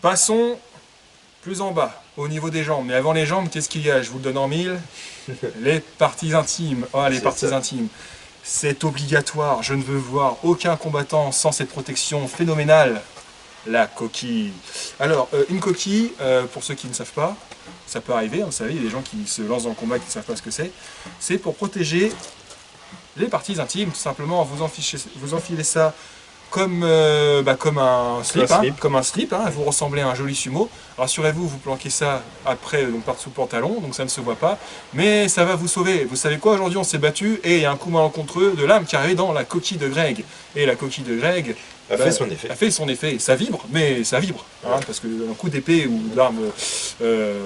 Passons plus en bas, au niveau des jambes. Mais avant les jambes, qu'est-ce qu'il y a? Je vous le donne en mille. Les parties intimes. Ah, les parties intimes. C'est obligatoire. Je ne veux voir aucun combattant sans cette protection phénoménale. La coquille. Alors, une coquille, pour ceux qui ne savent pas, ça peut arriver, hein, vous savez, il y a des gens qui se lancent dans le combat et qui ne savent pas ce que c'est. C'est pour protéger les parties intimes, tout simplement. Vous enfilez ça comme un slip, hein, vous ressemblez à un joli sumo. Rassurez-vous, vous planquez ça après donc par-dessous le pantalon, donc ça ne se voit pas, mais ça va vous sauver. Vous savez quoi, aujourd'hui on s'est battu et il y a un coup malencontreux de lame qui est arrivé dans la coquille de Greg. Et la coquille de Greg a fait son effet. A fait son effet. Ça vibre, mais ça vibre, hein, parce qu'un coup d'épée ou d'arme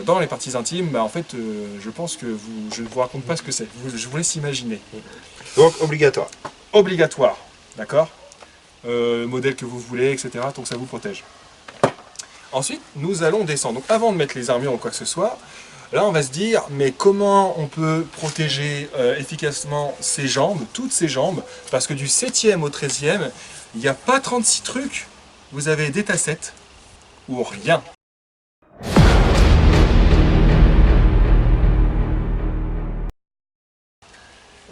dans les parties intimes, en fait, je pense que je ne vous raconte pas ce que c'est. Je vous laisse imaginer. Donc obligatoire. Obligatoire, d'accord. Modèle que vous voulez, etc. Donc ça vous protège. Ensuite, nous allons descendre. Donc avant de mettre les armures ou quoi que ce soit, là on va se dire, mais comment on peut protéger efficacement ses jambes, toutes ses jambes, parce que du 7e au 13e, il n'y a pas 36 trucs, vous avez des tassettes ou rien.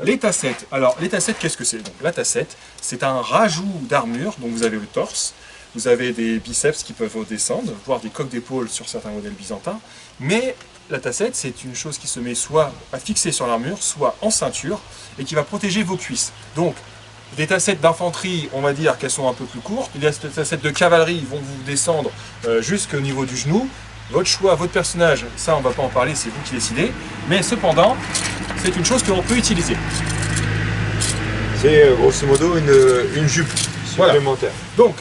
Les tassettes. Alors, les tassettes, qu'est-ce que c'est? Donc, la tassette, c'est un rajout d'armure. Donc, vous avez le torse, vous avez des biceps qui peuvent redescendre, voire des coques d'épaule sur certains modèles byzantins. Mais la tassette, c'est une chose qui se met soit à fixer sur l'armure, soit en ceinture, et qui va protéger vos cuisses. Donc, des tassettes d'infanterie, on va dire qu'elles sont un peu plus courtes. Les tassettes de cavalerie vont vous descendre jusqu'au niveau du genou. Votre choix, votre personnage, ça on ne va pas en parler, c'est vous qui décidez. Mais cependant, c'est une chose que l'on peut utiliser. C'est grosso modo une jupe supplémentaire. Voilà. Donc,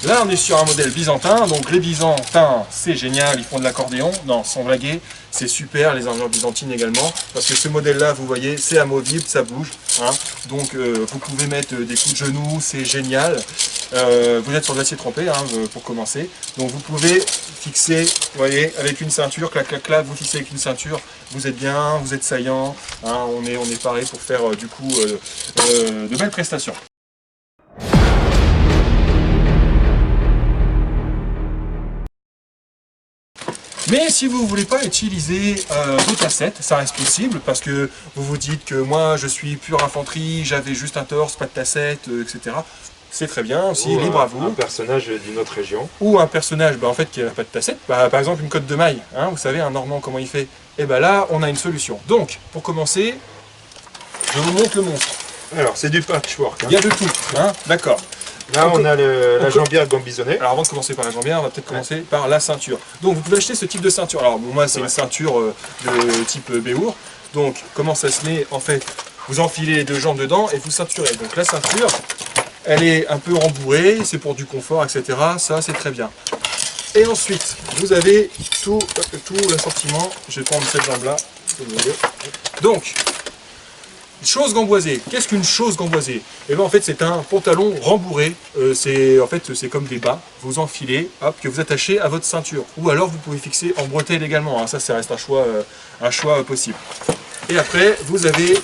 là on est sur un modèle byzantin. Donc les byzantins, c'est génial, ils font de l'accordéon. Non, sans blaguer, c'est super, les armures byzantines également. Parce que ce modèle-là, vous voyez, c'est amovible, ça bouge. Hein. Donc vous pouvez mettre des coups de genoux, c'est génial. Vous êtes sur de l'acier trempé, hein, pour commencer. Donc vous pouvez fixer, vous voyez, avec une ceinture, clac, clac, clac, vous fixez avec une ceinture, vous êtes bien, vous êtes saillant, hein, on est paré pour faire du coup de belles prestations. Mais si vous ne voulez pas utiliser vos tassettes, ça reste possible parce que vous vous dites que moi je suis pure infanterie, j'avais juste un torse, pas de tassette, etc. C'est très bien aussi, libre à vous. Un personnage d'une autre région. Ou un personnage en fait, qui n'a pas de tassette, par exemple une cotte de maille, hein, vous savez un Normand comment il fait. Et bien là on a une solution. Donc pour commencer, je vous montre le monstre. Alors c'est du patchwork. Hein. Il y a de tout, hein, d'accord. Là on a la jambière gambisonnée. Alors avant de commencer par la jambière, on va peut-être commencer par la ceinture. Donc vous pouvez acheter ce type de ceinture. Alors bon, moi c'est une ceinture de type Béour. Donc comment ça se met? En fait, vous enfilez les deux jambes dedans et vous ceinturez. Donc la ceinture, elle est un peu rembourrée, c'est pour du confort, etc. Ça c'est très bien. Et ensuite, vous avez tout l'assortiment. Je vais prendre cette jambe-là. Donc, chose gamboisée. Qu'est-ce qu'une chose gamboisée? Et bien en fait c'est un pantalon rembourré. C'est comme des bas. Vous enfilez, hop, que vous attachez à votre ceinture. Ou alors vous pouvez fixer en bretelle également. Hein. Ça reste un choix possible. Et après vous avez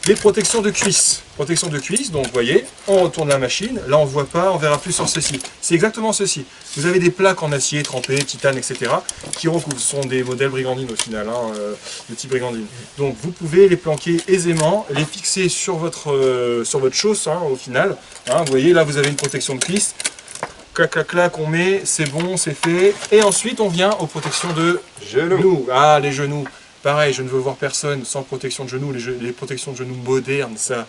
les protections de cuisse. Protection de cuisse, donc vous voyez, on retourne la machine, là on ne voit pas, on verra plus sur ceci. C'est exactement ceci. Vous avez des plaques en acier, trempé, titane, etc. qui recouvrent. Ce sont des modèles brigandines au final, hein, de type brigandine. Donc vous pouvez les planquer aisément, les fixer sur votre chausse, hein, au final. Hein, vous voyez, là vous avez une protection de cuisse. Clac, clac, clac, on met, c'est bon, c'est fait. Et ensuite on vient aux protections de genoux. Ah, les genoux. Pareil, je ne veux voir personne sans protection de genoux, les protections de genoux modernes, ça,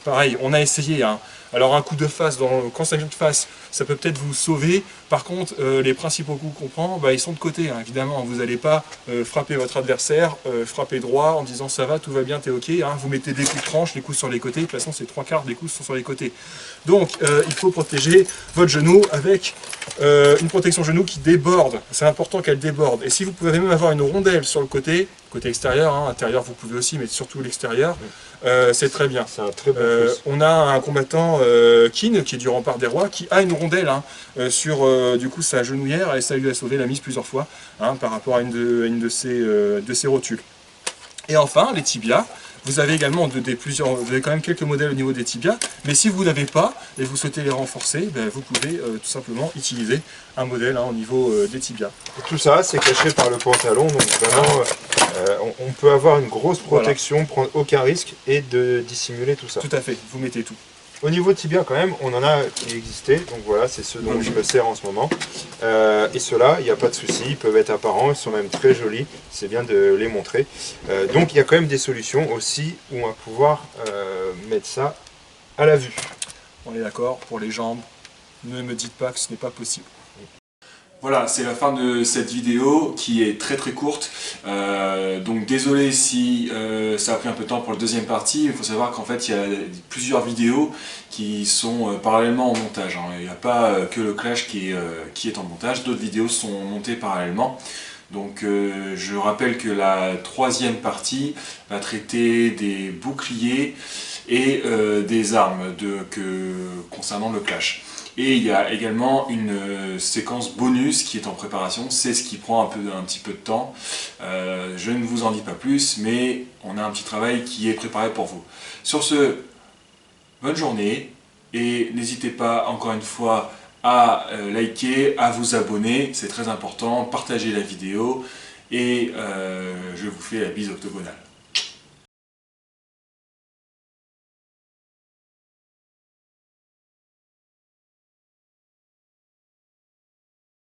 pareil, on a essayé. Hein. Alors un coup de face, quand ça vient de face, ça peut peut-être vous sauver. Par contre, les principaux coups qu'on prend, ils sont de côté, hein, évidemment. Vous n'allez pas frapper votre adversaire, frapper droit en disant ça va, tout va bien, t'es ok. Hein. Vous mettez des coups de tranche, les coups sur les côtés, de toute façon c'est 3/4 des coups sont sur les côtés. Donc il faut protéger votre genou avec une protection genou qui déborde. C'est important qu'elle déborde. Et si vous pouvez même avoir une rondelle sur le côté extérieur, hein, intérieur vous pouvez aussi, mais surtout l'extérieur, c'est très bien. C'est un très bon on a un combattant Kin, qui est du rempart des rois, qui a une rondelle hein, sur du coup sa genouillère, et ça lui a sauvé la mise plusieurs fois hein, par rapport à une de ses rotules. Et enfin, les tibias, Vous avez également vous avez quand même quelques modèles au niveau des tibias, mais si vous n'avez pas et vous souhaitez les renforcer, vous pouvez tout simplement utiliser un modèle au niveau des tibias. Et tout ça, c'est caché par le pantalon, donc vraiment, on peut avoir une grosse protection, prendre aucun risque et de dissimuler tout ça. Tout à fait, vous mettez tout. Au niveau tibia quand même, on en a qui existaient, donc voilà, c'est ceux dont je me sers en ce moment. Et ceux-là, il n'y a pas de souci, ils peuvent être apparents, ils sont même très jolis, c'est bien de les montrer. Donc il y a quand même des solutions aussi où on va pouvoir mettre ça à la vue. On est d'accord, pour les jambes, ne me dites pas que ce n'est pas possible. Voilà, c'est la fin de cette vidéo qui est très très courte. Donc désolé si ça a pris un peu de temps pour la deuxième partie. Il faut savoir qu'en fait il y a plusieurs vidéos qui sont parallèlement en montage. Il n'y a pas que le clash qui est en montage, d'autres vidéos sont montées parallèlement. Donc je rappelle que la troisième partie va traiter des boucliers et des armes concernant le clash. Et il y a également une séquence bonus qui est en préparation, c'est ce qui prend un petit peu de temps. Je ne vous en dis pas plus, mais on a un petit travail qui est préparé pour vous. Sur ce, bonne journée, et n'hésitez pas encore une fois à liker, à vous abonner, c'est très important, partagez la vidéo, et je vous fais la bise octogonale.